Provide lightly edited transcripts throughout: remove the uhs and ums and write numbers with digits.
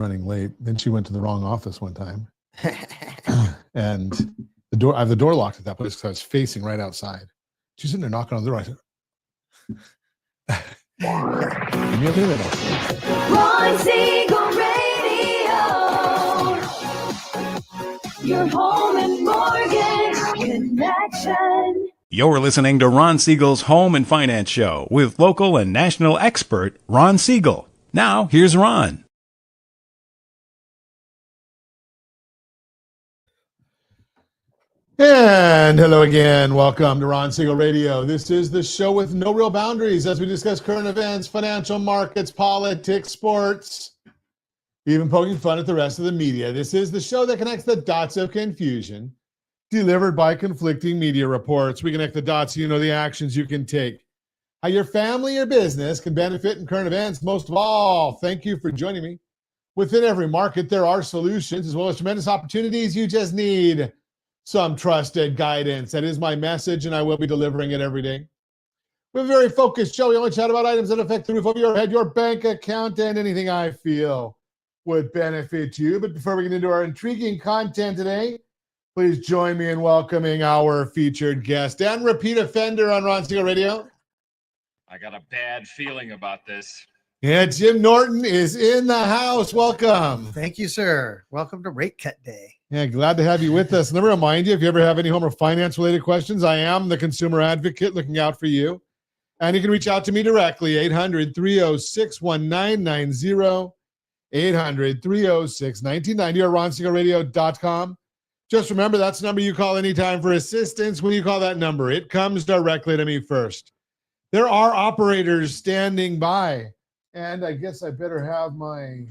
running late. Then she went to the wrong office one time. And I have the door locked at that place because I was facing right outside. She's sitting there knocking on the door. I said, "Can you open it?" Ron Siegel Radio, your home and mortgage connection. You're listening to Ron Siegel's Home and Finance Show with local and national expert Ron Siegel. Now, here's Ron. And hello again. Welcome to Ron Siegel Radio. This is the show with no real boundaries as we discuss current events, financial markets, politics, sports, even poking fun at the rest of the media. This is the show that connects the dots of confusion delivered by conflicting media reports. We connect the dots so you know the actions you can take, how your family or business can benefit in current events. Most of all, thank you for joining me. Within every market, there are solutions as well as tremendous opportunities. You just need some trusted guidance. That is my message, and I will be delivering it every day. We have a very focused show. We only chat about items that affect the roof over your head, your bank account, and anything I feel would benefit you. But before we get into our intriguing content today, please join me in welcoming our featured guest and repeat offender on Ron Siegel Radio. I got a bad feeling about this. Yeah, Jim Norton is in the house. Welcome. Thank you, sir. Welcome to Rate Cut Day. Yeah, glad to have you with us. Let me remind you, if you ever have any home or finance-related questions, I am the consumer advocate looking out for you. And you can reach out to me directly, 800-306-1990, 800-306-1990, or ronsiegelradio.com. Just remember, that's the number you call anytime for assistance. When you call that number, it comes directly to me first. There are operators standing by, and I guess I better have my...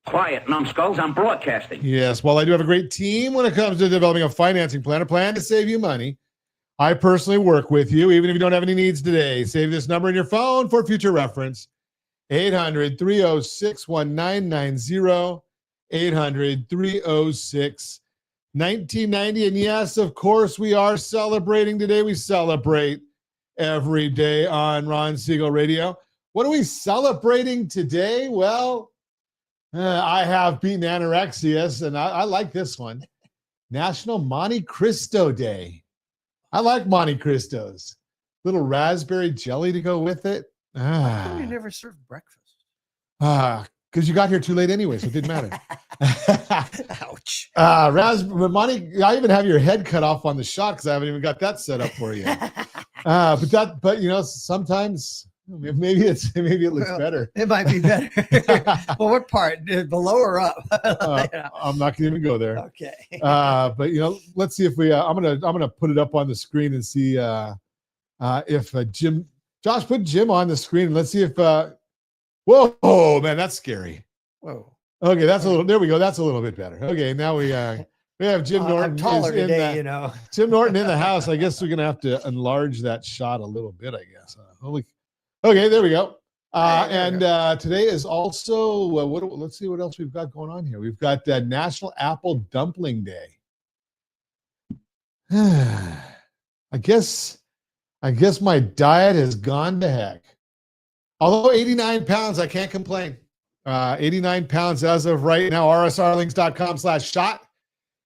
Quiet, numbskulls, I'm broadcasting. Yes, well, I do have a great team when it comes to developing a financing plan, a plan to save you money. I personally work with you, even if you don't have any needs today. Save this number in your phone for future reference, 800-306-1990, 800-306-1990. And yes, of course, we are celebrating today. We celebrate every day on Ron Siegel Radio. What are we celebrating today? Well, I have beaten anorexia, and I like this one. National Monte Cristo Day. I like Monte Cristos. Little raspberry jelly to go with it. How come you never served breakfast? Because you got here too late anyway, so it didn't matter. Ouch. Monte, I even have your head cut off on the shot because I haven't even got that set up for you. But you know, sometimes maybe it looks better. It might be better. Well, what part? Below or up? I'm not gonna even go there. Okay. But you know, let's see if we. I'm gonna put it up on the screen and see if Josh, put Jim on the screen and let's see if. Whoa, man, that's scary. Whoa. Okay, that's a little. There we go. That's a little bit better. Okay, now we have Jim Norton. I'm taller today, you know. Jim Norton in the house. I guess we're gonna have to enlarge that shot a little bit. I guess. Okay, there we go. Today is also let's see what else we've got going on here. We've got National Apple Dumpling Day. I guess my diet has gone to heck. Although 89 pounds, I can't complain. 89 pounds as of right now. rsrlinks.com/shot.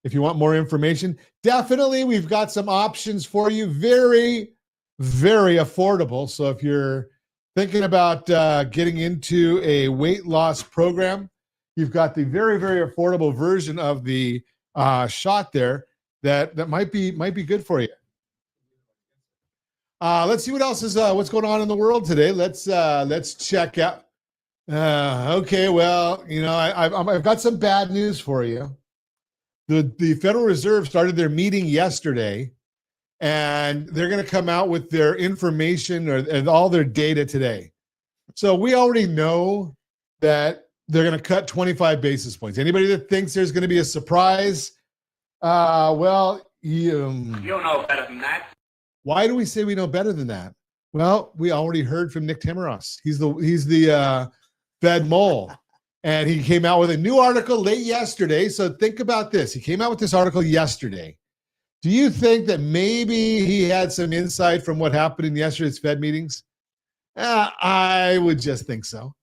If you want more information, definitely we've got some options for you. Very, very affordable. So if you're thinking about getting into a weight loss program, you've got the very, very affordable version of the shot there that might be good for you. Let's see what else is what's going on in the world today. Let's check out. Okay, well, you know, I've got some bad news for you. The Federal Reserve started their meeting yesterday, and they're going to come out with their information and all their data today. So we already know that they're going to cut 25 basis points. Anybody that thinks there's going to be a surprise, well, you know better than that. Why do we say we know better than that? Well, we already heard from Nick Timiraos. He's the Fed mole, and he came out with a new article late yesterday. So think about this. He came out with this article yesterday. Do you think that maybe he had some insight from what happened in yesterday's Fed meetings? I would just think so.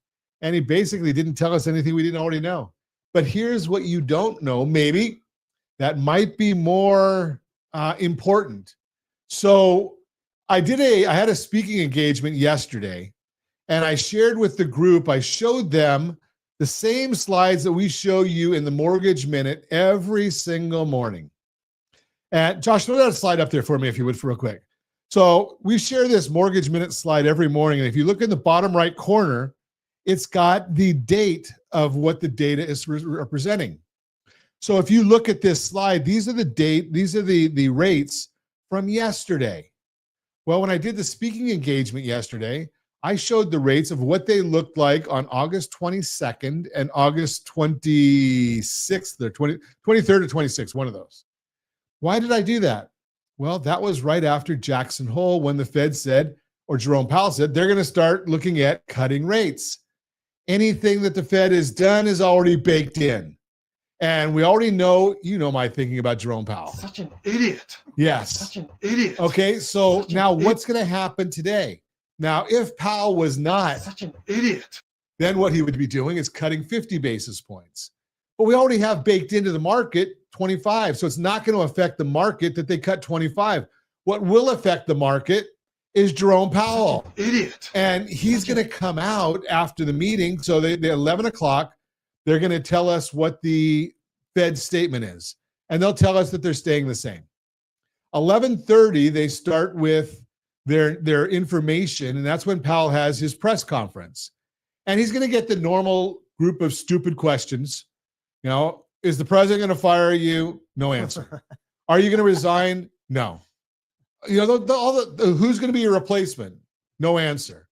And he basically didn't tell us anything we didn't already know. But here's what you don't know, maybe, that might be more important. So I had a speaking engagement yesterday, and I shared with the group, I showed them the same slides that we show you in the Mortgage Minute every single morning. And Josh, throw that slide up there for me, if you would, for real quick. So we share this Mortgage Minute slide every morning. And if you look in the bottom right corner, it's got the date of what the data is representing. So if you look at this slide, these are the rates from yesterday. Well, when I did the speaking engagement yesterday, I showed the rates of what they looked like on August 22nd and August 26th, or 23rd or 26th, one of those. Why did I do that? Well, that was right after Jackson Hole, when the Fed said, or Jerome Powell said, they're going to start looking at cutting rates. Anything that the Fed has done is already baked in. And we already know, you know my thinking about Jerome Powell. Such an idiot. Yes. Such an idiot. Okay, so now what's going to happen today? Now, if Powell was not such an idiot, then what he would be doing is cutting 50 basis points. But we already have baked into the market 25, so it's not going to affect the market that they cut 25. What will affect the market is Jerome Powell. Such an idiot. And he's going to come out after the meeting. So they 11 o'clock, they're going to tell us what the Fed statement is. And they'll tell us that they're staying the same. 11:30, they start with their information, and that's when Powell has his press conference. And he's going to get the normal group of stupid questions. You know, is the president going to fire you? No answer. Are you going to resign? No. You know, who's going to be your replacement? No answer.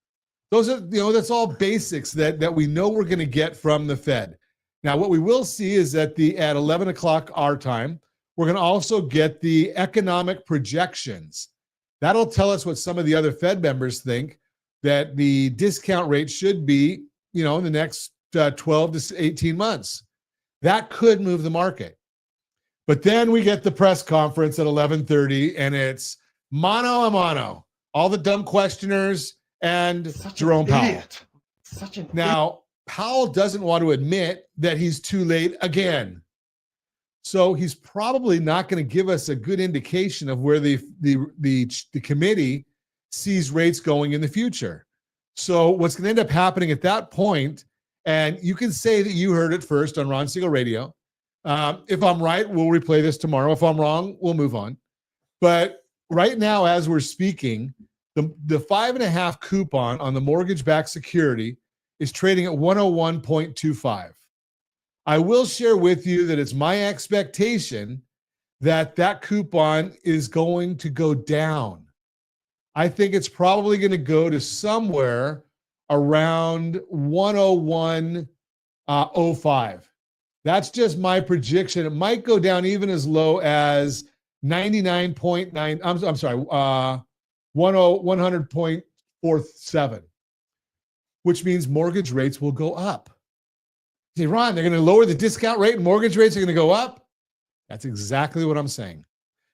Those are, you know, that's all basics that we know we're going to get from the Fed. Now, what we will see is that at 11 o'clock our time, we're going to also get the economic projections. That'll tell us what some of the other Fed members think that the discount rate should be, you know, in the next 12 to 18 months. That could move the market. But then we get the press conference at 11:30, and it's mano a mano, all the dumb questioners and Jerome Powell. Now, Powell doesn't want to admit that he's too late again. So he's probably not going to give us a good indication of where the committee sees rates going in the future. So what's going to end up happening at that point, and you can say that you heard it first on Ron Siegel Radio. If I'm right, we'll replay this tomorrow. If I'm wrong, we'll move on. But right now, as we're speaking, the 5.5 coupon on the mortgage-backed security is trading at 101.25. I will share with you that it's my expectation that that coupon is going to go down. I think it's probably going to go to somewhere around 101.05. That's just my prediction. It might go down even as low as 99.9. I'm sorry, 100.47, which means mortgage rates will go up. Say, Ron, they're going to lower the discount rate and mortgage rates are going to go up? That's exactly what I'm saying.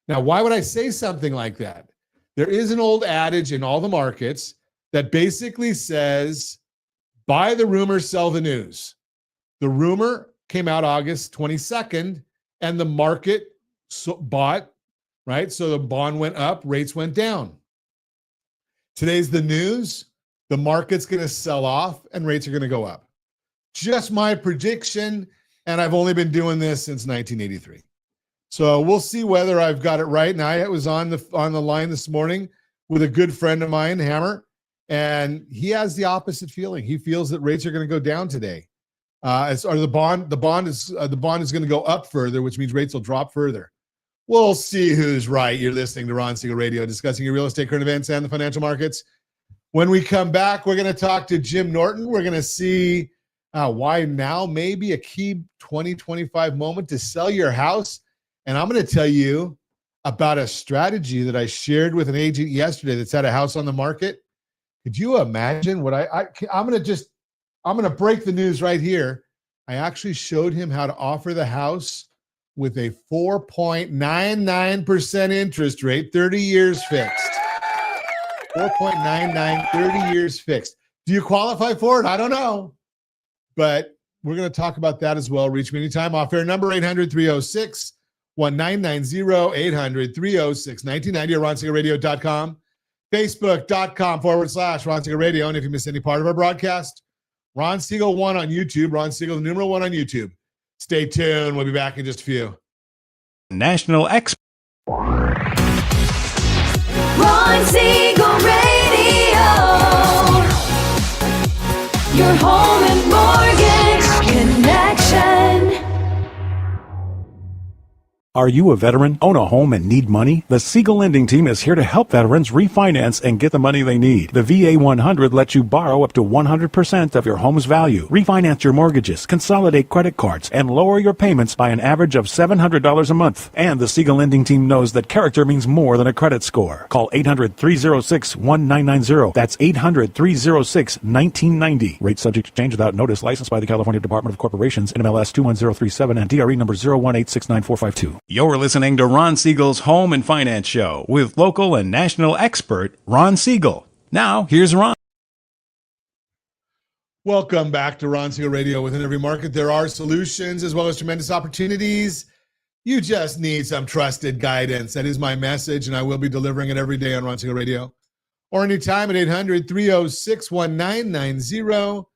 Now, why would I say something like that? There is an old adage in all the markets that basically says, buy the rumor, sell the news. The rumor came out August 22nd, and the market bought, right? So the bond went up, rates went down. Today's the news. The market's going to sell off, and rates are going to go up. Just my prediction, and I've only been doing this since 1983. So we'll see whether I've got it right. Now, I was on the line this morning with a good friend of mine, Hammer, and he has the opposite feeling. He feels that rates are going to go down today. The bond is going to go up further, which means rates will drop further. We'll see who's right. You're listening to Ron Siegel Radio, discussing your real estate, current events, and the financial markets. When we come back, we're going to talk to Jim Norton. We're going to see why now may be a key 2025 moment to sell your house. And I'm going to tell you about a strategy that I shared with an agent yesterday that's had a house on the market. Could you imagine what I'm going to break the news right here. I actually showed him how to offer the house with a 4.99% interest rate, 30 years fixed. 4.99, 30 years fixed. Do you qualify for it? I don't know. but we're going to talk about that as well. Reach me anytime. Off air number 800-306-1990, 800-306-1990, or RonSiegelRadio.com, Facebook.com/Ron Siegel Radio. And if you miss any part of our broadcast, Ron Siegel 1 on YouTube, Ron Siegel, the numeral 1 on YouTube. Stay tuned. We'll be back in just a few. National expert. Ron Siegel Radio. Your home and mortgage connection. Are you a veteran, own a home, and need money? The Siegel Lending Team is here to help veterans refinance and get the money they need. The VA 100 lets you borrow up to 100% of your home's value, refinance your mortgages, consolidate credit cards, and lower your payments by an average of $700 a month. And the Siegel Lending Team knows that character means more than a credit score. Call 800-306-1990. That's 800-306-1990. Rate subject to change without notice. Licensed by the California Department of Corporations, NMLS 21037, and DRE number 018694452. You're listening to Ron Siegel's Home and Finance Show with local and national expert Ron Siegel. Now, here's Ron. Welcome back to Ron Siegel Radio. Within every market, there are solutions as well as tremendous opportunities. You just need some trusted guidance. That is my message, and I will be delivering it every day on Ron Siegel Radio. Or anytime at 800-306-1990,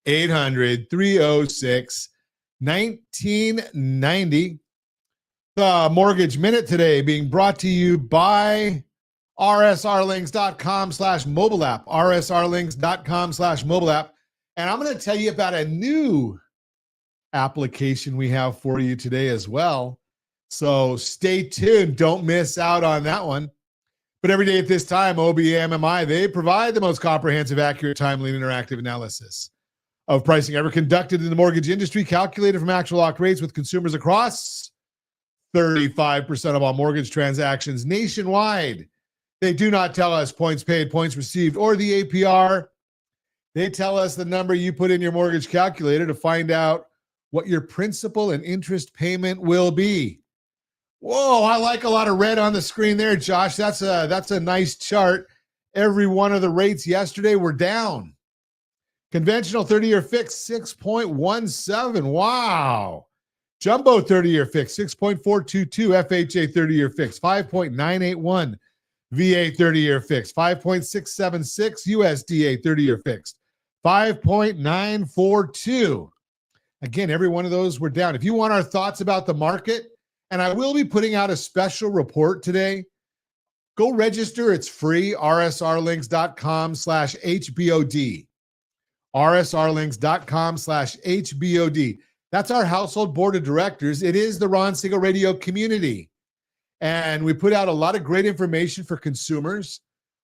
800-306-1990. The Mortgage Minute today being brought to you by rsrlinks.com/mobile app, rsrlinks.com/mobile app. And I'm going to tell you about a new application we have for you today as well. So stay tuned. Don't miss out on that one. But every day at this time, OBMMI, they provide the most comprehensive, accurate, timely, and interactive analysis of pricing ever conducted in the mortgage industry, calculated from actual lock rates with consumers across 35% of all mortgage transactions nationwide. They do not tell us points paid, points received, or the APR. They tell us the number you put in your mortgage calculator to find out what your principal and interest payment will be. Whoa, I like a lot of red on the screen there, Josh. That's a nice chart. Every one of the rates yesterday were down. Conventional 30-year fixed, 6.17. Wow. Jumbo 30-year fixed, 6.422. FHA 30-year fixed, 5.981. VA 30-year fixed, 5.676. USDA 30-year fixed, 5.942. Again, every one of those were down. If you want our thoughts about the market, and I will be putting out a special report today, go register. It's free, rsrlinks.com/HBOD. rsrlinks.com/HBOD. That's our household board of directors. It is the Ron Siegel Radio community. And we put out a lot of great information for consumers.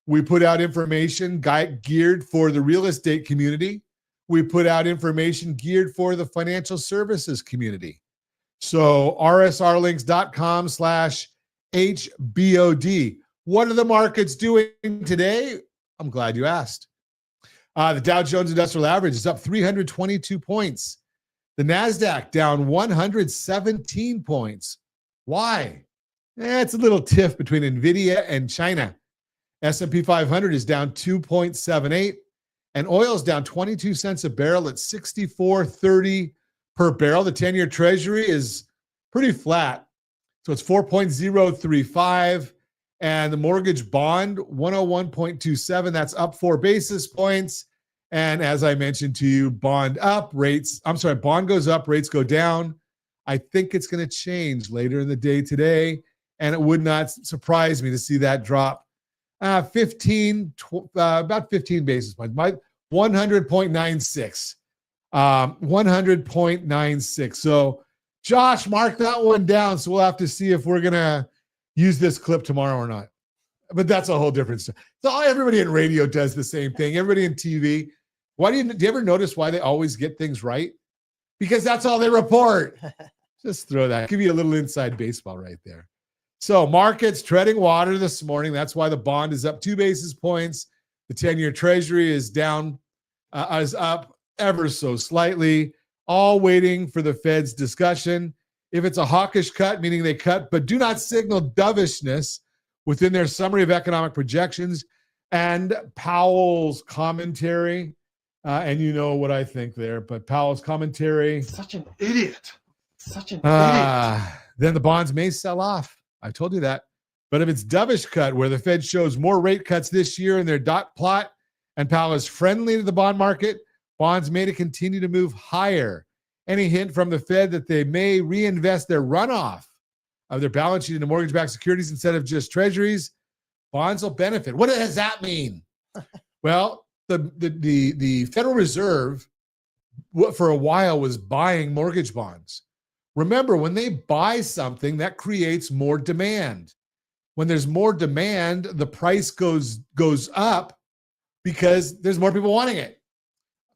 We put out information geared for the real estate community. We put out information geared for the financial services community. So rsrlinks.com/HBOD. What are the markets doing today? I'm glad you asked. The Dow Jones Industrial Average is up 322 points. The NASDAQ down 117 points. Why? It's a little tiff between NVIDIA and China. S&P 500 is down 2.78, and oil's down 22 cents a barrel at $64.30 per barrel. The 10-year Treasury is pretty flat, so it's 4.035, and the mortgage bond 101.27. That's up 4 basis points. And as I mentioned to you, bond goes up, rates go down. I think it's going to change later in the day today, and it would not surprise me to see that drop about 15 basis points, 100.96. 100.96. So, Josh, mark that one down. So we'll have to see if we're going to use this clip tomorrow or not. But that's a whole different stuff. So everybody in radio does the same thing. Everybody in TV. Do you ever notice why they always get things right? Because that's all they report. Just throw that. Give you a little inside baseball right there. So markets treading water this morning. That's why the bond is up 2 basis points. The 10-year Treasury is up ever so slightly, all waiting for the Fed's discussion. If it's a hawkish cut, meaning they cut, but do not signal dovishness within their summary of economic projections and Powell's commentary, And you know what I think there. But Powell's commentary. Such an idiot. Such an idiot. Then the bonds may sell off. I told you that. But if it's dovish cut, where the Fed shows more rate cuts this year in their dot plot, and Powell is friendly to the bond market, bonds may continue to move higher. Any hint from the Fed that they may reinvest their runoff of their balance sheet into mortgage-backed securities instead of just treasuries, bonds will benefit. What does that mean? Well, the Federal Reserve for a while was buying mortgage bonds. Remember, when they buy something, that creates more demand. When there's more demand, the price goes up because there's more people wanting it.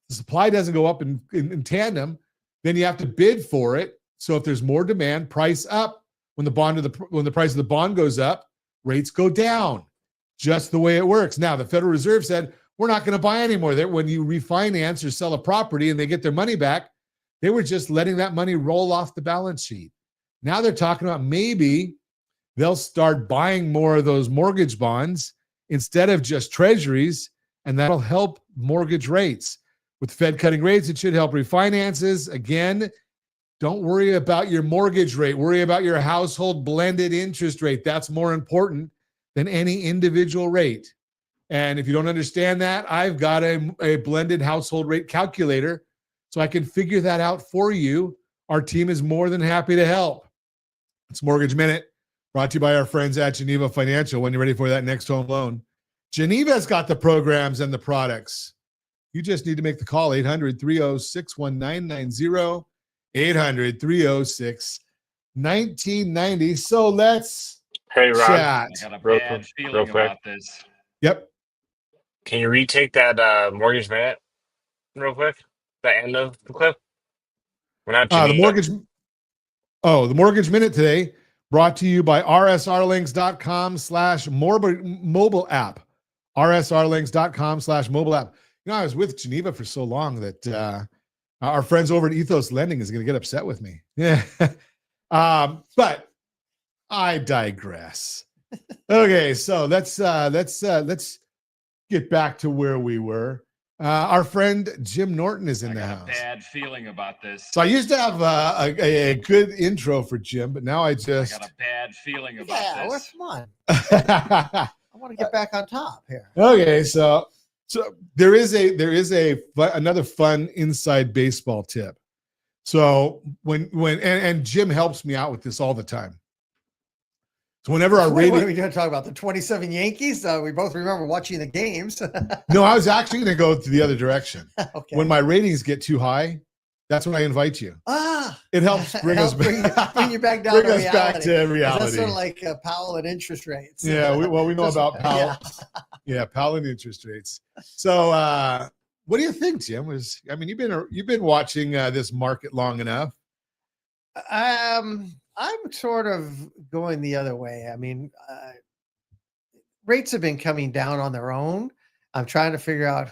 The supply doesn't go up in tandem, then you have to bid for it. So if there's more demand, price up. When the price of the bond goes up, rates go down. Just the way it works. Now, the Federal Reserve said, we're not going to buy anymore. When you refinance or sell a property and they get their money back, they were just letting that money roll off the balance sheet. Now they're talking about maybe they'll start buying more of those mortgage bonds instead of just treasuries, and that'll help mortgage rates. With the Fed cutting rates, it should help refinances. Again, don't worry about your mortgage rate. Worry about your household blended interest rate. That's more important than any individual rate. And if you don't understand that, I've got a blended household rate calculator, so I can figure that out for you. Our team is more than happy to help. It's Mortgage Minute, brought to you by our friends at Geneva Financial. When you're ready for that next home loan, Geneva's got the programs and the products. You just need to make the call, 800-306-1990, 800-306-1990. So let's Hey, Ron. chat. I got a Real bad quick- feeling real quick. about this. Yep. Can you retake that Mortgage Minute real quick? The end of the clip? We're not The Geneva. Mortgage Minute today, brought to you by rsrlinks.com/mobile app. rsrlinks.com/mobile app. You know, I was with Geneva for so long that our friends over at Ethos Lending is going to get upset with me. Yeah. But I digress. Okay, so let's get back to where we were. Our friend Jim Norton is in I the got house. a bad feeling about this. So I used to have a good intro for Jim, but now I I just got a bad feeling about Yeah, this. come on. I want to get back on top here. okay. So there is another fun inside baseball tip. So when Jim helps me out with this all the time. So whenever our What are rating, we going to talk about? The 27 Yankees? We both remember watching the games. no, I was actually going to go to the other direction. Okay. When my ratings get too high, that's when I invite you. It helps bring us bring you back down bring to us reality. back to 'Cause reality. That's sort of like Powell and interest rates. Yeah, we know Just- about Powell. yeah. Yeah, Powell and interest rates. So, what do you think, Jim? You've been watching this market long enough. I'm sort of going the other way. I mean, rates have been coming down on their own. I'm trying to figure out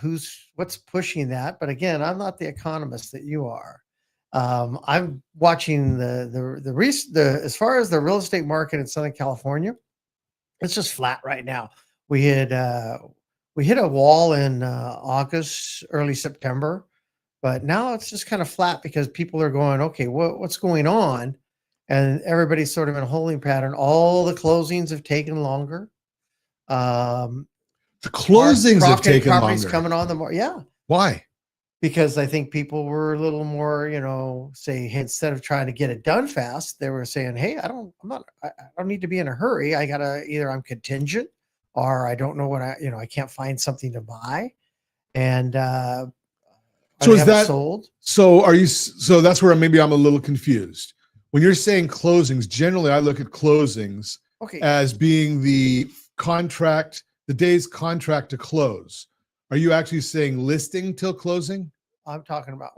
what's pushing that. But again, I'm not the economist that you are. I'm watching the as far as the real estate market in Southern California, it's just flat right now. We hit a wall in August, early September, but now it's just kind of flat because people are going, okay, what's going on? And everybody's sort of in a holding pattern. All the closings have taken longer. The closings have taken properties longer. coming on the more, yeah, Why? because I think people were a little more, say, instead of trying to get it done fast, they were saying, hey, I don't need to be in a hurry. I gotta either I'm contingent or I don't know what I can't find something to buy, and So is that sold? So that's where maybe I'm a little confused. When you're saying closings, generally I look at closings Okay, as being the day's contract to close. Are you actually saying listing till closing? I'm talking about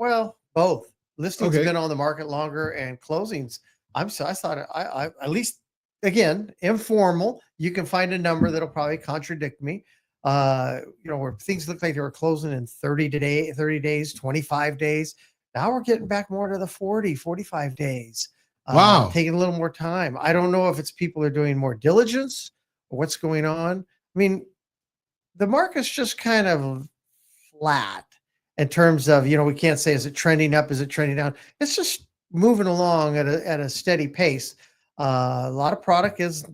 both. Listings Okay. have been on the market longer, and closings. I thought I at least, again, informal. You can find a number that'll probably contradict me. Where things look like they were closing in 30 days, 25 days. Now we're getting back more to the 40, 45 days. Wow. Taking a little more time. I don't know if it's people are doing more diligence or what's going on. I mean, the market's just kind of flat. in terms of, we can't say, is it trending up? Is it trending down? It's just moving along at a steady pace. A lot of product is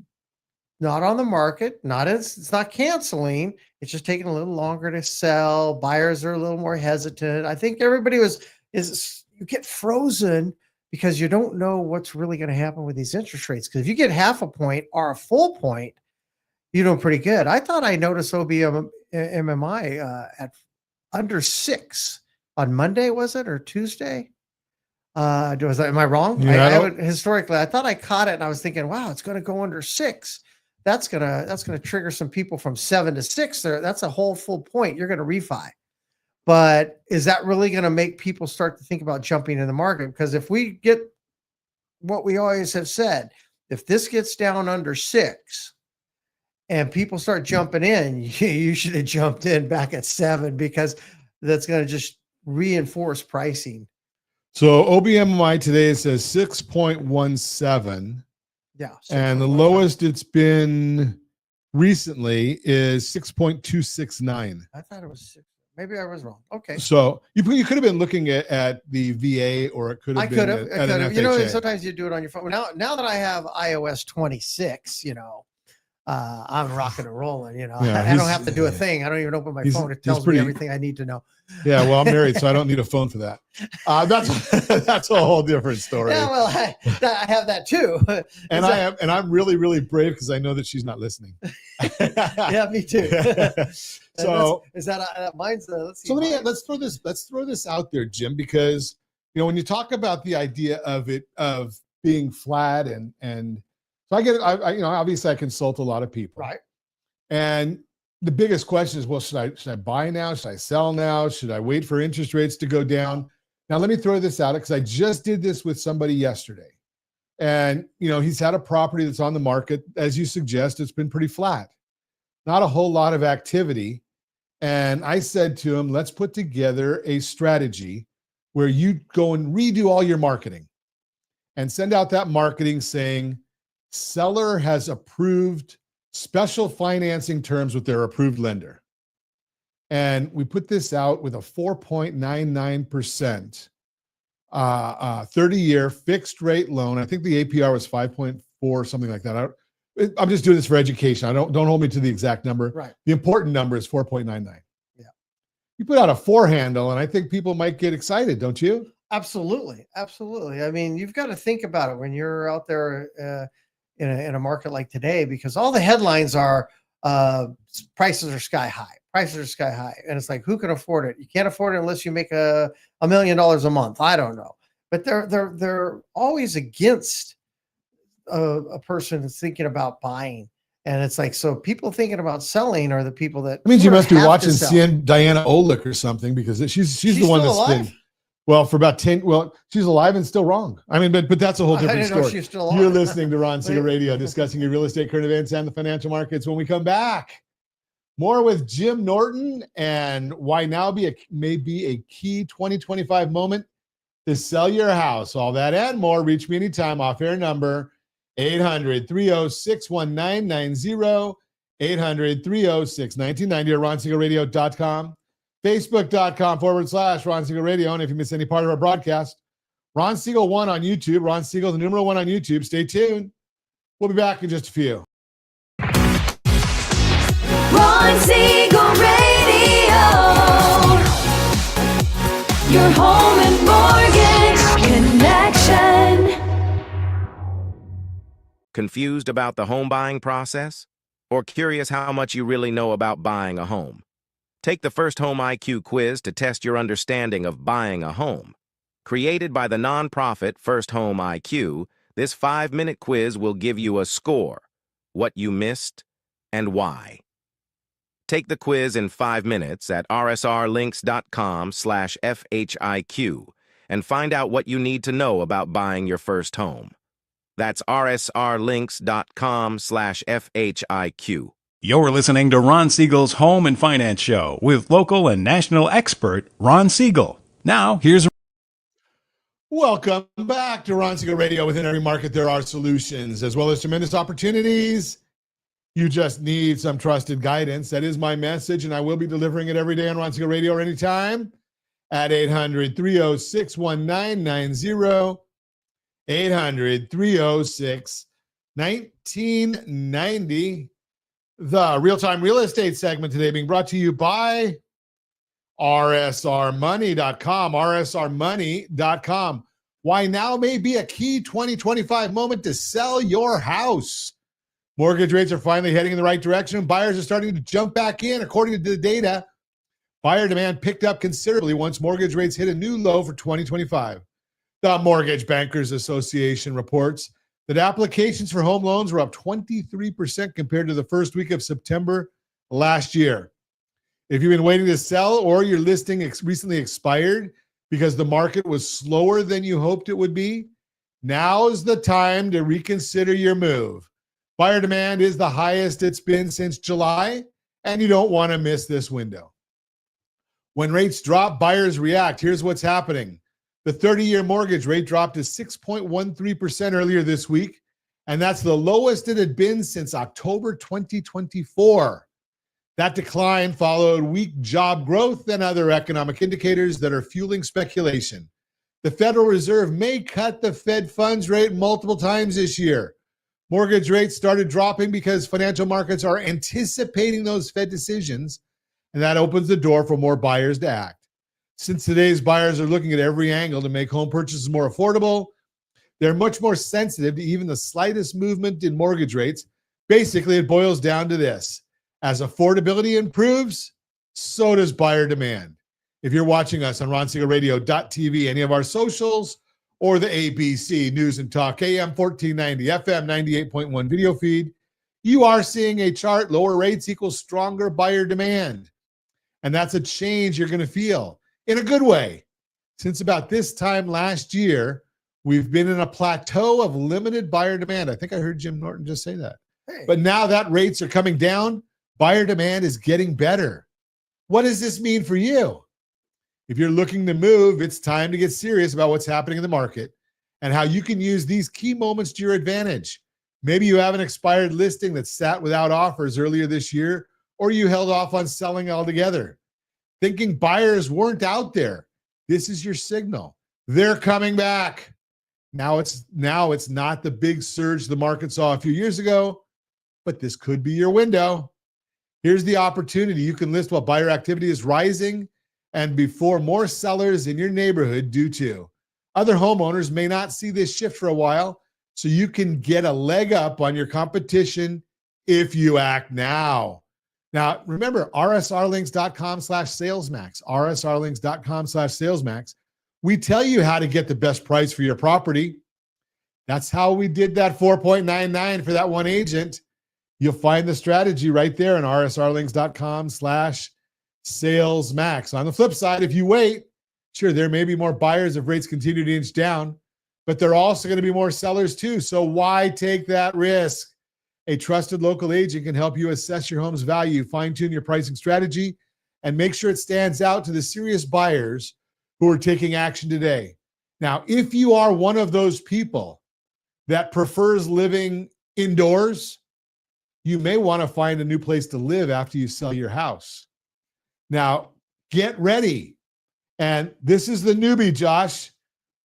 not on the market, it's not canceling. It's just taking a little longer to sell. Buyers are a little more hesitant. I think everybody you get frozen because you don't know what's really going to happen with these interest rates. Because if you get half a point or a full point, you're doing pretty good. I thought I noticed MMI at under 6 on Monday, was it, or Tuesday? Am I wrong? Yeah, historically, I thought I caught it, and I was thinking, wow, it's going to go under 6. That's gonna trigger some people from 7 to 6 there. That's a whole full point. You're going to refi. But is that really going to make people start to think about jumping in the market? Because if we get what we always have said, if this gets down under 6 and people start jumping in, you should have jumped in back at 7, because that's going to just reinforce pricing. So OBMI today says 6.17. Yeah. And the lowest it's been recently is 6.269. I thought it was 6. Maybe I was wrong. Okay. So you could have been looking at the VA, or it could have been at an FHA. Sometimes you do it on your phone. Now that I have iOS 26, I'm rocking and rolling. Yeah, I don't have to do a thing. I don't even open my phone. It tells me everything I need to know. Yeah, well, I'm married, so I don't need a phone for that. That's a whole different story. Yeah, well, I have that too. And I'm really, really brave because I know that she's not listening. Yeah, me too. So is that mine's? Let's see. So let's throw this out there, Jim, because when you talk about the idea of being flat and so I get it. Obviously I consult a lot of people, right? And the biggest question is, well, should I buy now? Should I sell now? Should I wait for interest rates to go down? Now, let me throw this out because I just did this with somebody yesterday. And, he's had a property that's on the market. As you suggest, it's been pretty flat. Not a whole lot of activity. And I said to him, let's put together a strategy where you go and redo all your marketing and send out that marketing saying, seller has approved special financing terms with their approved lender. And we put this out with a 4.99% 30-year fixed rate loan. I think the APR was 5.4, something like that. I'm just doing this for education. Don't hold me to the exact number. Right. The important number is 4.99. Yeah. You put out a 4 handle, and I think people might get excited, don't you? Absolutely. Absolutely. I mean, you've got to think about it when you're out there in a market like today, because all the headlines are prices are sky high. Prices are sky high. And it's like, who can afford it? You can't afford it unless you make $1 million a month. I don't know. But they're always against a person that's thinking about buying. And it's like, so people thinking about selling are the people that means you must be watching seeing Diana Olick or something, because she's the one that's been. Well, for about 10, she's alive and still wrong. I mean, but that's a whole different story. She's still alive. You're listening to Ron Siegel Radio, discussing your real estate, current events, and the financial markets. When we come back, more with Jim Norton and why now may be a key 2025 moment to sell your house. All that and more. Reach me anytime. Off-air number 800-306-1990, 800-306-1990, or ronsiegelradio.com. Facebook.com/Ron Siegel Radio. And if you miss any part of our broadcast, Ron Siegel 1 on YouTube, Ron Siegel, the numeral 1 on YouTube. Stay tuned. We'll be back in just a few. Ron Siegel Radio. Your home and mortgage connection. Confused about the home buying process? Or curious how much you really know about buying a home? Take the First Home IQ quiz to test your understanding of buying a home. Created by the nonprofit First Home IQ, this 5-minute quiz will give you a score, what you missed, and why. Take the quiz in 5 minutes at rsrlinks.com/FHIQ and find out what you need to know about buying your first home. That's rsrlinks.com/FHIQ. You're listening to Ron Siegel's Home and Finance Show with local and national expert Ron Siegel. Now, here's Welcome back to Ron Siegel Radio. Within every market, there are solutions as well as tremendous opportunities. You just need some trusted guidance. That is my message, and I will be delivering it every day on Ron Siegel Radio or anytime. at 800-306-1990, 800-306-1990. The real-time real estate segment today being brought to you by rsrmoney.com, rsrmoney.com. Why now may be a key 2025 moment to sell your house. Mortgage rates are finally heading in the right direction. Buyers are starting to jump back in. According to the data, buyer demand picked up considerably once mortgage rates hit a new low for 2025. The Mortgage Bankers Association reports that applications for home loans were up 23% compared to the first week of September last year. If you've been waiting to sell or your listing recently expired because the market was slower than you hoped it would be, now's the time to reconsider your move. Buyer demand is the highest it's been since July, and you don't want to miss this window. When rates drop, buyers react. Here's what's happening. The 30-year mortgage rate dropped to 6.13% earlier this week, and that's the lowest it had been since October 2024. That decline followed weak job growth and other economic indicators that are fueling speculation. The Federal Reserve may cut the Fed funds rate multiple times this year. Mortgage rates started dropping because financial markets are anticipating those Fed decisions, and that opens the door for more buyers to act. Since today's buyers are looking at every angle to make home purchases more affordable, they're much more sensitive to even the slightest movement in mortgage rates. Basically, it boils down to this. As affordability improves, so does buyer demand. If you're watching us on RonSiegelRadio.tv, any of our socials, or the ABC News and Talk AM 1490, FM 98.1 video feed, you are seeing a chart. Lower rates equals stronger buyer demand. And that's a change you're going to feel in a good way. Since about this time last year, we've been in a plateau of limited buyer demand. I think I heard Jim Norton just say that. Hey. But now that rates are coming down, buyer demand is getting better. What does this mean for you? If you're looking to move, it's time to get serious about what's happening in the market and how you can use these key moments to your advantage. Maybe you have an expired listing that sat without offers earlier this year, or you held off on selling altogether. Thinking buyers weren't out there. This is your signal. They're coming back. Now it's not the big surge the market saw a few years ago, but this could be your window. Here's the opportunity. You can list while buyer activity is rising and before more sellers in your neighborhood do too. Other homeowners may not see this shift for a while, so you can get a leg up on your competition if you act now. Now, remember, rsrlinks.com/salesmax, rsrlinks.com/salesmax. We tell you how to get the best price for your property. That's how we did that 4.99 for that one agent. You'll find the strategy right there on rsrlinks.com/salesmax. On the flip side, if you wait, sure, there may be more buyers if rates continue to inch down, but there are also going to be more sellers too. So why take that risk? A trusted local agent can help you assess your home's value, fine-tune your pricing strategy, and make sure it stands out to the serious buyers who are taking action today. Now, if you are one of those people that prefers living indoors, you may want to find a new place to live after you sell your house. Now, get ready. And this is the newbie, Josh.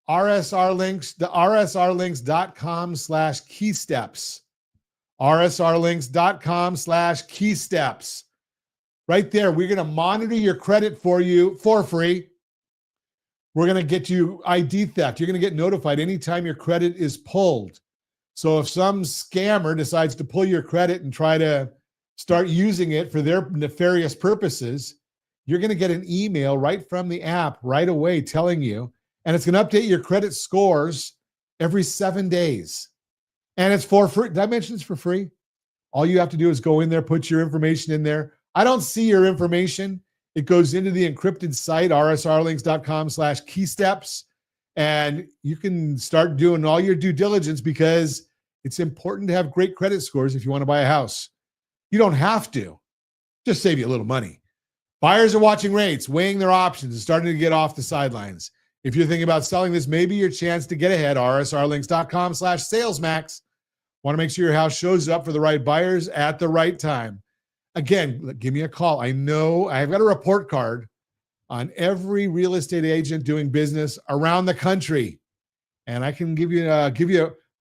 RSRlinks, the rsrlinks.com/keysteps. rsrlinks.com/keysteps. Right there, we're going to monitor your credit for you for free. We're going to get you ID theft. You're going to get notified anytime your credit is pulled. So if some scammer decides to pull your credit and try to start using it for their nefarious purposes, you're going to get an email right from the app right away telling you, and it's going to update your credit scores every 7 days. And it's for free. Did I mention it's for free? All you have to do is go in there, put your information in there. I don't see your information. It goes into the encrypted site, rsrlinks.com/keysteps, and you can start doing all your due diligence because it's important to have great credit scores if you want to buy a house. You don't have to. Just save you a little money. Buyers are watching rates, weighing their options, and starting to get off the sidelines. If you're thinking about selling this, maybe your chance to get ahead, rsrlinks.com/salesmax. Want to make sure your house shows up for the right buyers at the right time. Again, give me a call. I know I've got a report card on every real estate agent doing business around the country. And I can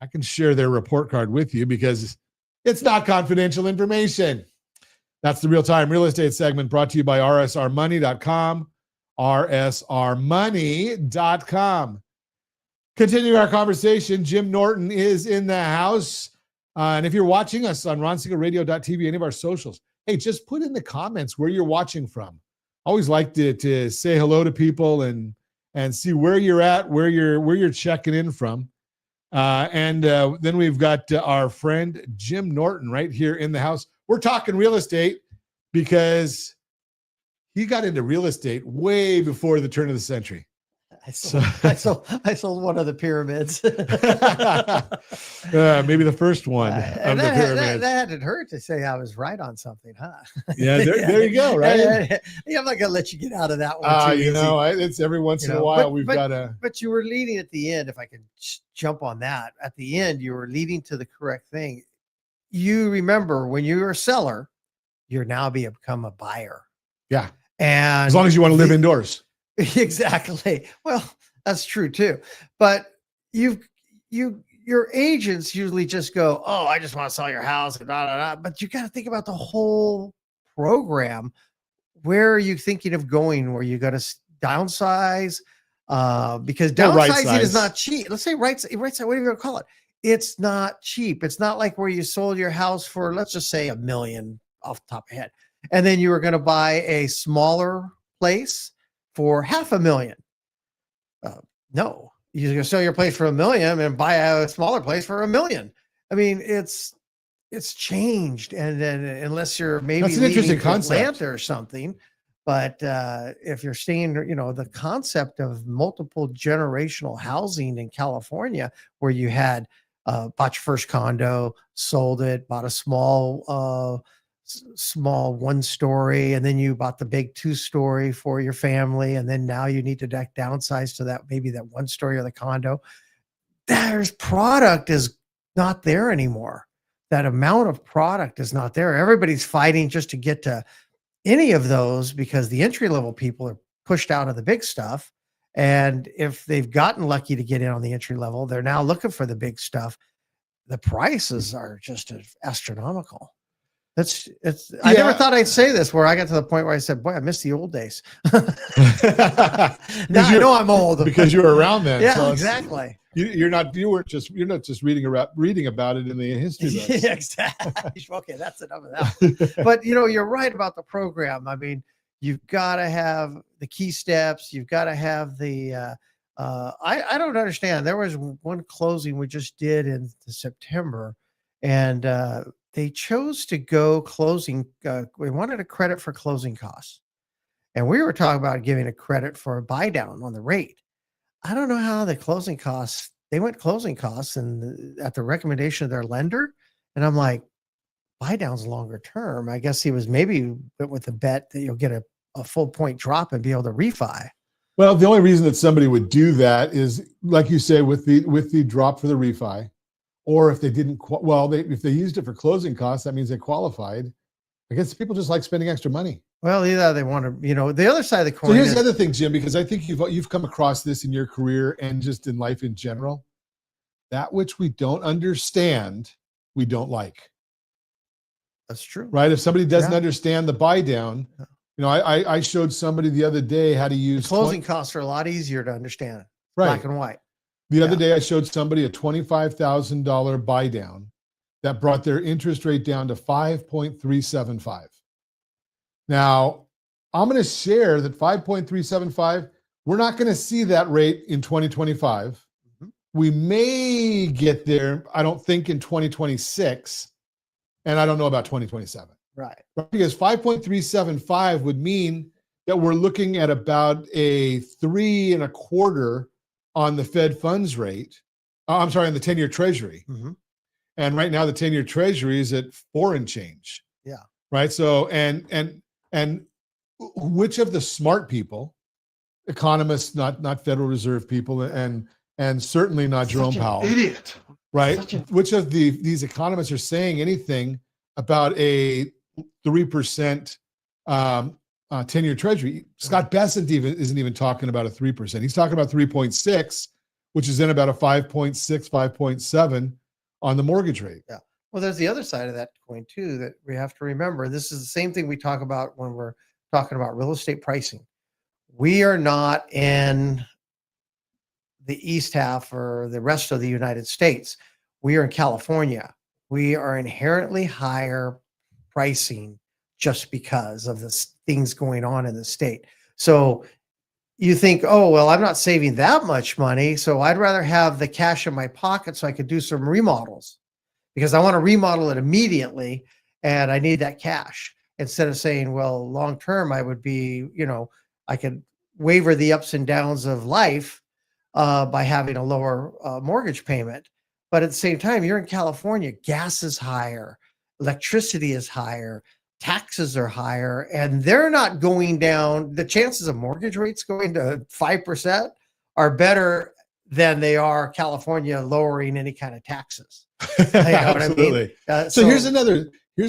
I can share their report card with you because it's not confidential information. That's the real-time real estate segment brought to you by rsrmoney.com, rsrmoney.com. Continuing our conversation, Jim Norton is in the house. And if you're watching us on ronsiegelradio.tv, any of our socials, hey, just put in the comments where you're watching from. I always like to say hello to people and see where you're at, where you're checking in from. Then we've got our friend Jim Norton right here in the house. We're talking real estate because he got into real estate way before the turn of the century. I sold one of the pyramids. Maybe the first one of the pyramids. That hadn't hurt to say I was right on something, huh? Yeah, there you go, right? Yeah, I'm not gonna let you get out of that one. It's every once in a while we've got to. But you were leading at the end. If I could jump on that, at the end, you were leading to the correct thing. You remember when you were a seller, you're now become a buyer. Yeah, and as long as you want to live indoors. Exactly. Well, that's true too. But your agents usually just go, "Oh, I just want to sell your house," and blah, blah, blah. But you got to think about the whole program. Where are you thinking of going? Where you going to downsize? Because downsizing is not cheap. Let's say right side, whatever you want to call it. It's not cheap. It's not like where you sold your house for, let's just say, $1 million off the top of your head, and then you were going to buy a smaller place for $500,000. No, you're going to sell your place for $1 million and buy a smaller place for $1 million. I mean, it's changed. And then unless you're maybe that's an interesting concept, Atlanta or something, but if you're seeing, the concept of multiple generational housing in California, where you had bought your first condo, sold it, bought a small 1-story, and then you bought the big 2-story for your family, and then now you need to downsize to that, maybe that 1-story or the condo. There's product is not there anymore. That amount of product is not there. Everybody's fighting just to get to any of those because the entry-level people are pushed out of the big stuff. And if they've gotten lucky to get in on the entry level, they're now looking for the big stuff. The prices are just astronomical. I never thought I'd say this, where I got to the point where I said, boy, I miss the old days. Now I know I'm old because you were around then. Yeah, so exactly. You're not just reading about it in the history books. Yeah, exactly. Okay, that's enough of that. But you're right about the program. I mean, you've got to have the key steps. You've got to have the I don't understand. There was one closing we just did in September, and they chose to go closing. We wanted a credit for closing costs. And we were talking about giving a credit for a buy down on the rate. I don't know how the closing costs, they went closing costs and at the recommendation of their lender. And I'm like, buy down's longer term. I guess he was maybe with a bet that you'll get a full point drop and be able to refi. Well, the only reason that somebody would do that is, like you say, with the drop for the refi. Or if they didn't, if they used it for closing costs, that means they qualified. I guess people just like spending extra money. Well, either they want to, the other side of the coin. So here's the other thing, Jim, because I think you've come across this in your career and just in life in general. That which we don't understand, we don't like. That's true. Right? If somebody doesn't understand the buy down, I showed somebody the other day how to use the closing costs are a lot easier to understand. Right. Black and white. The other day, I showed somebody a $25,000 buy down that brought their interest rate down to 5.375. Now, I'm going to share that 5.375, we're not going to see that rate in 2025. Mm-hmm. We may get there, I don't think, in 2026, and I don't know about 2027. Right. Because 5.375 would mean that we're looking at about a 3.25 on the Fed funds rate. On the 10-year Treasury. Mm-hmm. And right now the 10-year Treasury is at 4 and change. Yeah. Right. So, and which of the smart people, economists, not Federal Reserve people, and certainly not Jerome Powell. Idiot. Right. Which of these economists are saying anything about a 3% 10-year treasury, Scott Bessent isn't even talking about a 3%. He's talking about 3.6, which is then about a 5.6, 5.7 on the mortgage rate. Yeah. Well, there's the other side of that coin too, that we have to remember. This is the same thing we talk about when we're talking about real estate pricing. We are not in the east half or the rest of the United States. We are in California. We are inherently higher pricing just because of the things going on in the state. So you think, oh, well, I'm not saving that much money, so I'd rather have the cash in my pocket so I could do some remodels because I want to remodel it immediately and I need that cash. Instead of saying, well, long term, I would be, I could waiver the ups and downs of life by having a lower mortgage payment. But at the same time, you're in California, gas is higher, electricity is higher, taxes are higher, and they're not going down. The chances of mortgage rates going to 5% are better than they are California lowering any kind of taxes. You know Absolutely. what I mean? So here's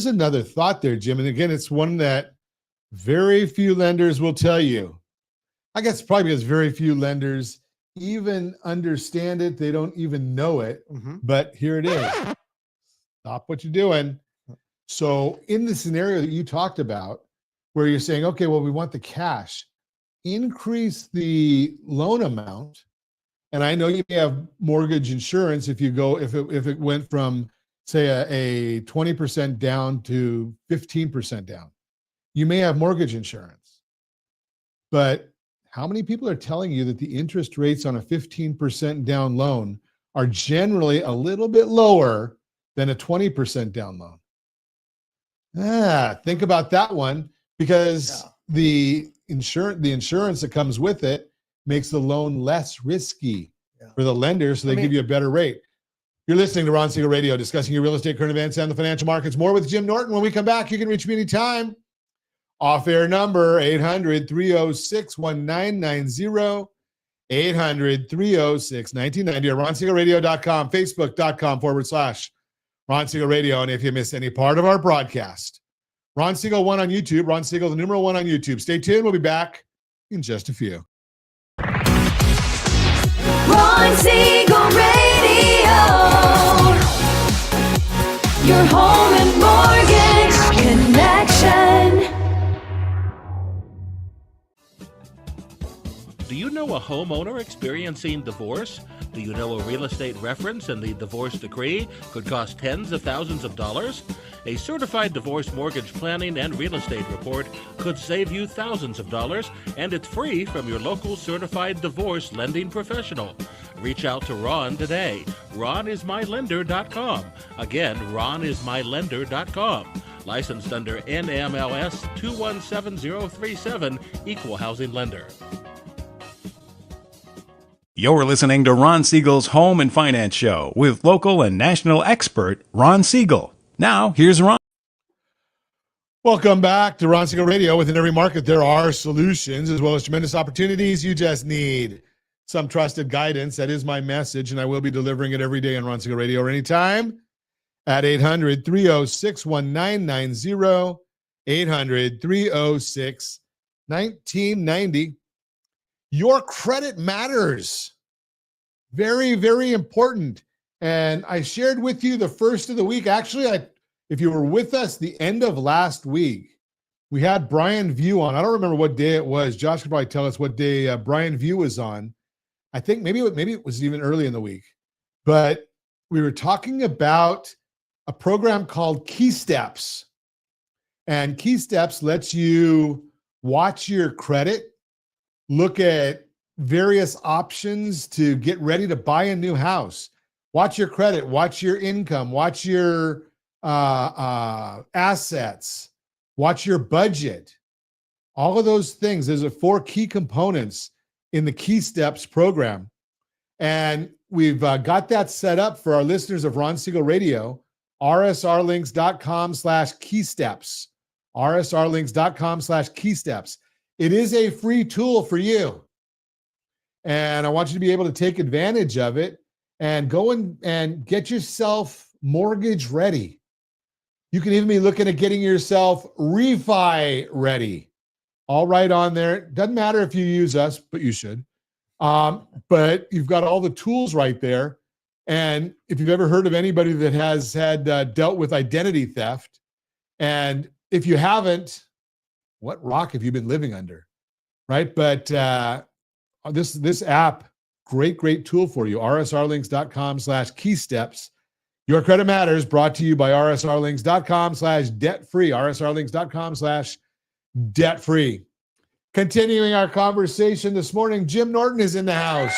another thought there, Jim. And again, it's one that very few lenders will tell you. I guess probably because very few lenders even understand it. They don't even know it, but here it is. Stop what you're doing. So in the scenario that you talked about, where you're saying, okay, well, we want the cash, increase the loan amount. And I know you may have mortgage insurance if it went from, say, a 20% down to 15% down. You may have mortgage insurance. But how many people are telling you that the interest rates on a 15% down loan are generally a little bit lower than a 20% down loan? Think about that one, because the insurance that comes with it makes the loan less risky for the lender, so they give you a better rate. You're listening to Ron Siegel Radio, discussing your real estate, current events, and the financial markets. More with Jim Norton. When we come back, you can reach me anytime. Off-air number, 800-306-1990, 800-306-1990, or ronsiegelradio.com, facebook.com/Ron Siegel Radio. And if you miss any part of our broadcast, Ron Siegel 1 on YouTube, Ron Siegel, the numeral 1 on YouTube. Stay tuned. We'll be back in just a few. Ron Siegel Radio. Your home and mortgage connection. Do you know a homeowner experiencing divorce? Do you know a real estate reference and the divorce decree could cost tens of thousands of dollars? A certified divorce mortgage planning and real estate report could save you thousands of dollars, and it's free from your local certified divorce lending professional. Reach out to Ron today. RonIsMyLender.com. Again, RonIsMyLender.com. Licensed under NMLS 217037, Equal Housing Lender. You're listening to Ron Siegel's Home and Finance Show with local and national expert Ron Siegel. Now, here's Ron. Welcome back to Ron Siegel Radio. Within every market, there are solutions as well as tremendous opportunities. You just need some trusted guidance. That is my message, and I will be delivering it every day on Ron Siegel Radio or anytime at 800-306-1990, 800-306-1990. Your credit matters. Very, very important. And I shared with you the first of the week. Actually, if you were with us the end of last week, we had Brian View on. I don't remember what day it was. Josh could probably tell us what day Brian View was on. I think maybe it was even early in the week. But we were talking about a program called Key Steps. And Key Steps lets you watch your credit, look at various options to get ready to buy a new house. Watch your credit, watch your income, watch your assets, watch your budget. All of those things. There's 4 key components in the Key Steps program. And we've got that set up for our listeners of Ron Siegel Radio, rsrlinks.com/keysteps, rsrlinks.com/keysteps. It is a free tool for you. And I want you to be able to take advantage of it and go and get yourself mortgage ready. You can even be looking at getting yourself refi ready. all right on there. Doesn't matter if you use us, but you should. But you've got all the tools right there. And if you've ever heard of anybody that has had dealt with identity theft, and if you haven't, what rock have you been living under, right? But this app, great tool for you. rsrlinks.com/keysteps. Your credit matters. Brought to you by rsrlinks.com/debt-free. rsrlinks.com/debt-free. Continuing our conversation this morning, Jim Norton is in the house.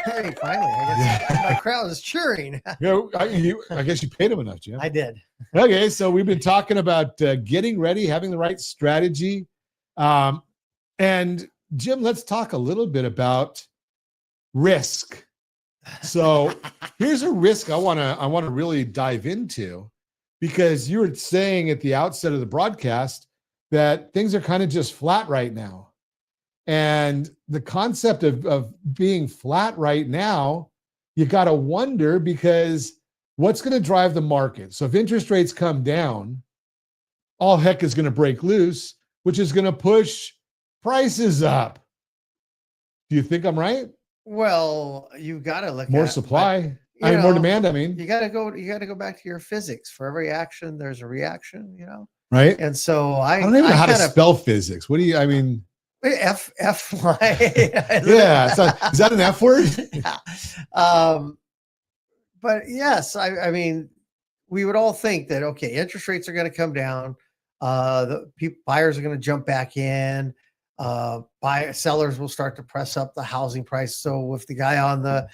Hey, finally, I guess my crowd is cheering. I guess you paid him enough, Jim. I did. Okay, so we've been talking about getting ready, having the right strategy. And Jim, let's talk a little bit about risk. So here's a risk I want to really dive into, because you were saying at the outset of the broadcast that things are kind of just flat right now. And the concept of being flat right now, you got to wonder, because what's going to drive the market? So if interest rates come down, all heck is going to break loose, which is going to push prices up. Do you think I'm right? Well, you got to look More at supply. but, More demand. I mean, you got to go back to your physics. For every action, there's a reaction, right? And so I don't even know how to spell physics. What do you, I mean? F Y. Yeah. Is that an F word? Yeah. But yes, I mean, we would all think that, okay, interest rates are going to come down. Buyers are going to jump back in. Sellers will start to press up the housing price. So if the guy on the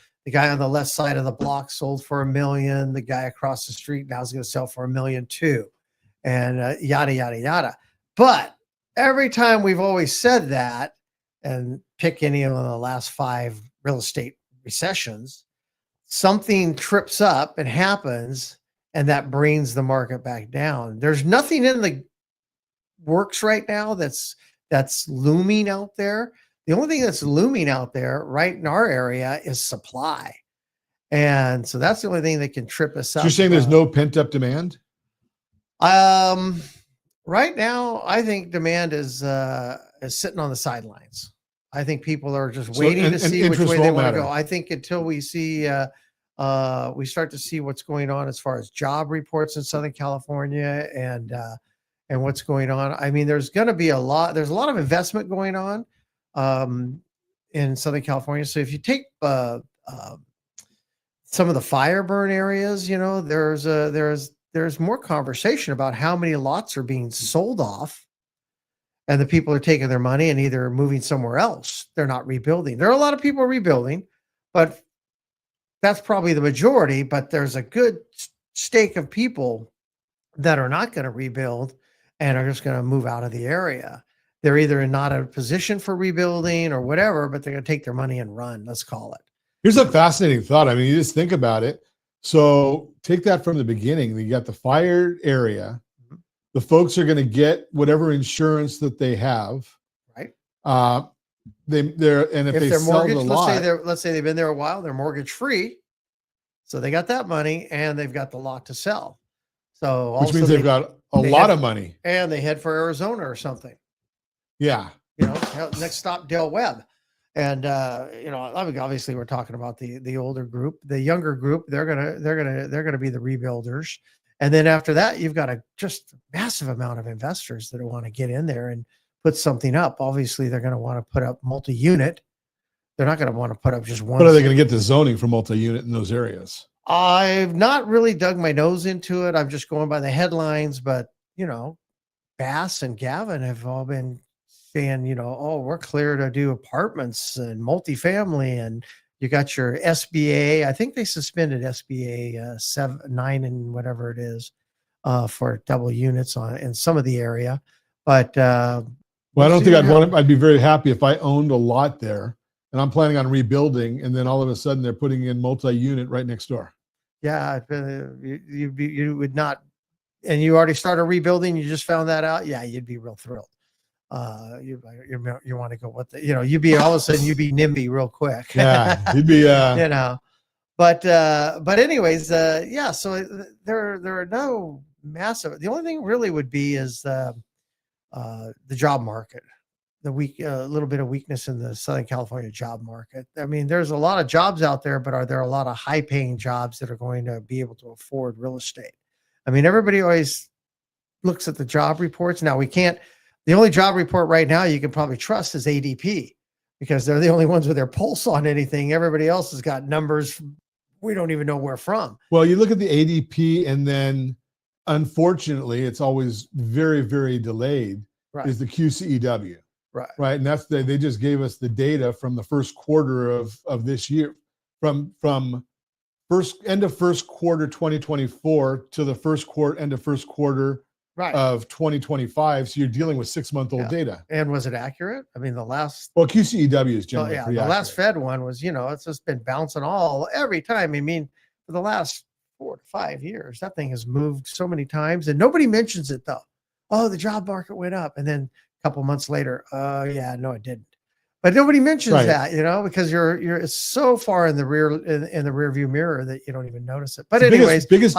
left side of the block sold for $1 million, the guy across the street now is going to sell for $1.2 million, and yada yada yada. But every time we've always said that, and pick any of the last 5 real estate recessions, something trips up and happens, and that brings the market back down. There's nothing in the works right now that's looming out there. The only thing that's looming out there right in our area is supply. And so that's the only thing that can trip us up. You're saying there's no pent-up demand? Right now, I think demand is sitting on the sidelines. I think people are just waiting to see which way they want to go. I think until we see, we start to see what's going on as far as job reports in Southern California and what's going on. I mean, there's going to be there's a lot of investment going on in Southern California. So if you take some of the fire burn areas, there's more conversation about how many lots are being sold off, and the people are taking their money and either moving somewhere else. They're not rebuilding. There are a lot of people rebuilding, but that's probably the majority. But there's a good stake of people that are not going to rebuild and are just going to move out of the area. They're either not in a position for rebuilding or whatever, but they're going to take their money and run, let's call it. Here's a fascinating thought. I mean, you just think about it. So take that from the beginning. You got the fire area. The folks are going to get whatever insurance that they have. Right. And if they they're sell mortgage, the lot, let's say they've been there a while, they're mortgage free. So they got that money and they've got the lot to sell. So which means they've got a lot of money. And they head for Arizona or something. Yeah. Next stop, Del Webb. And obviously we're talking about the older group. The younger group, they're gonna be the rebuilders. And then after that, you've got a just massive amount of investors that want to get in there and put something up. Obviously, they're going to want to put up multi-unit. They're not going to want to put up just one. But are they going to get the zoning for multi-unit in those areas? I've not really dug my nose into it. I'm just going by the headlines. But, Bass and Gavin have all been saying, we're clear to do apartments and multifamily. And you got your SBA. I think they suspended SBA 7, 9, and whatever it is for double units in some of the area. But I don't think I'd be very happy if I owned a lot there and I'm planning on rebuilding, and then all of a sudden they're putting in multi-unit right next door. Yeah, you would not, and you already started rebuilding. You just found that out. Yeah, you'd be real thrilled. You want to go you'd be all of a sudden you'd be NIMBY real quick. Yeah, you'd be but anyways, so there are no massive. The only thing really would be is the job market, the little bit of weakness in the Southern California job market. I mean, there's a lot of jobs out there, but are there a lot of high paying jobs that are going to be able to afford real estate? I mean, everybody always looks at the job reports. Now the only job report right now you can probably trust is ADP, because they're the only ones with their pulse on anything. Everybody else has got numbers we don't even know where from. Well, you look at the ADP, and then unfortunately, it's always very, very delayed, Right. is the QCEW. Right. And that's they just gave us the data from the first quarter of this year, from end of first quarter 2024 to the end of first quarter Right. of 2025. So you're dealing with 6-month-old data. And was it accurate? I mean, QCEW is generally the pretty last accurate. Fed one was, it's just been bouncing every time. I mean, for the last 4 to 5 years, that thing has moved so many times, and nobody mentions it though. Oh, the job market went up, and then a couple months later, yeah, no, it didn't. But nobody mentions that, because it's so far in the rear view mirror that you don't even notice it. But anyways, biggest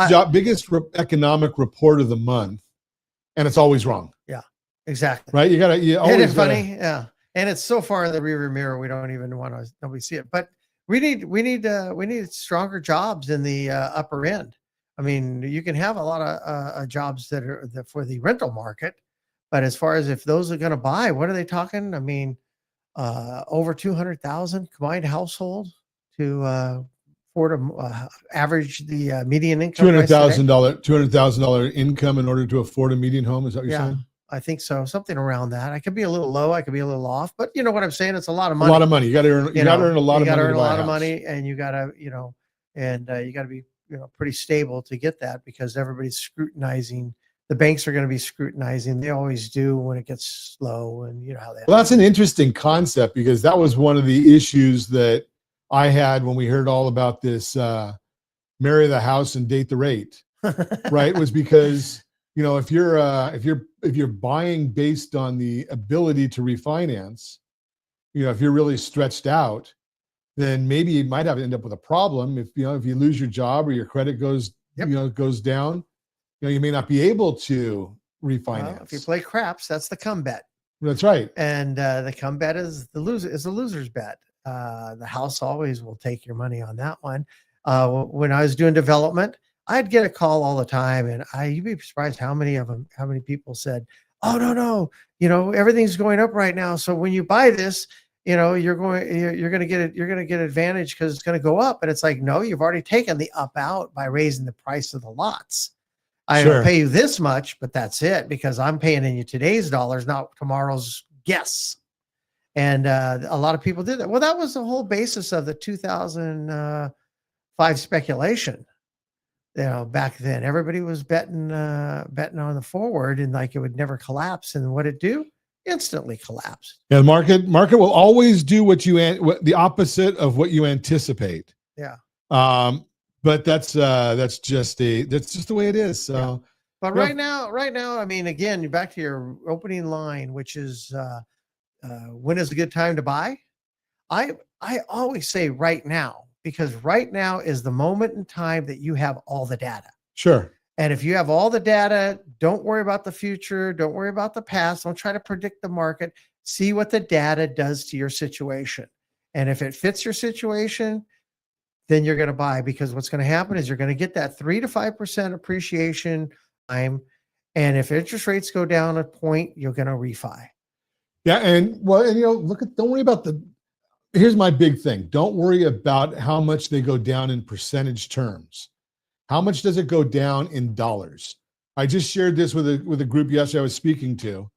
economic report of the month, and it's always wrong. Yeah, exactly. Right? You always Isn't it funny? Yeah, and it's so far in the rear view mirror we don't even want to nobody see it. But we need stronger jobs in the upper end. I mean, you can have a lot of jobs that are for the rental market, but as far as if those are going to buy, what are they talking? I mean, over 200,000 combined household to afford average the median income. $200,000 income in order to afford a median home. Is that what you're saying? I think so. Something around that. I could be a little low. I could be a little off, but you know what I'm saying? It's a lot of money. A lot of money. You got to earn. You got to earn a lot of money. You got to earn a lot house. of money, and you got to, and you got to be, pretty stable to get that, because everybody's scrutinizing. The banks are going to be scrutinizing. They always do when it gets slow, and you know how that. Well, that's an interesting concept, because that was one of the issues that I had when we heard all about this marry the house and date the rate, right? Was because, if you're buying based on the ability to refinance, if you're really stretched out, then maybe you might have to end up with a problem. If you lose your job or your credit goes down, you may not be able to refinance. Well, if you play craps, that's the come bet. That's right. And the come bet is the loser's bet. The house always will take your money on that one. When I was doing development, I'd get a call all the time, and you'd be surprised how many people said, "Oh, no, everything's going up right now. So when you buy this, you're going to get advantage because it's going to go up." And it's like, no, you've already taken the up out by raising the price of the lots. I don't pay you this much, but that's it, because I'm paying in you today's dollars, not tomorrow's guess. And a lot of people did that. Well, that was the whole basis of the 2005 speculation. Back then, everybody was betting on the forward, and like it would never collapse. And what it do? Instantly collapsed. Yeah, the market will always do the opposite of what you anticipate. Yeah. But that's just the way it is. So, yeah. But right now, I mean, again, back to your opening line, which is when is a good time to buy? I always say right now, because right now is the moment in time that you have all the data. Sure. And if you have all the data, don't worry about the future. Don't worry about the past. Don't try to predict the market. See what the data does to your situation. And if it fits your situation, then you're going to buy, because what's going to happen is you're going to get that 3 to 5% appreciation time. And if interest rates go down a point, you're going to refi. Yeah. And don't worry about here's my big thing. Don't worry about how much they go down in percentage terms. How much does it go down in dollars? I just shared this with a group yesterday I was speaking to,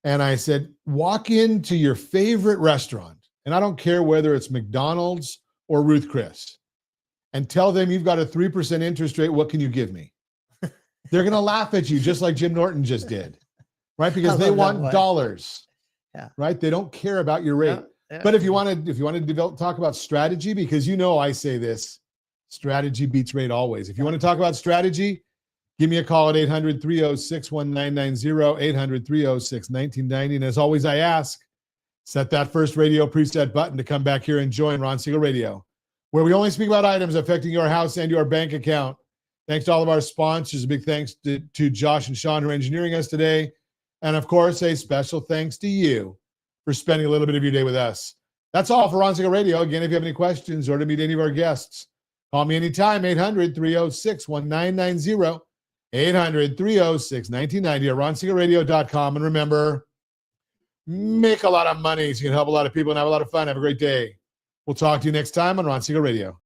and I said, walk into your favorite restaurant, and I don't care whether it's McDonald's or Ruth Chris, and tell them you've got a 3% interest rate. What can you give me? They're going to laugh at you, just like Jim Norton just did, right? Because they want dollars, right? They don't care about your rate. Yeah. But if you want to talk about strategy, because I say this, strategy beats rate always. If you want to talk about strategy, give me a call at 800-306-1990, 800-306-1990. And as always, I ask, set that first radio preset button to come back here and join Ron Siegel Radio, where we only speak about items affecting your house and your bank account. Thanks to all of our sponsors. A big thanks to Josh and Sean, who are engineering us today. And of course, a special thanks to you for spending a little bit of your day with us. That's all for Ron Siegel Radio. Again, if you have any questions or to meet any of our guests, call me anytime, 800-306-1990, 800-306-1990 or ronsiegelradio.com. And remember, make a lot of money so you can help a lot of people and have a lot of fun. Have a great day. We'll talk to you next time on Ron Siegel Radio.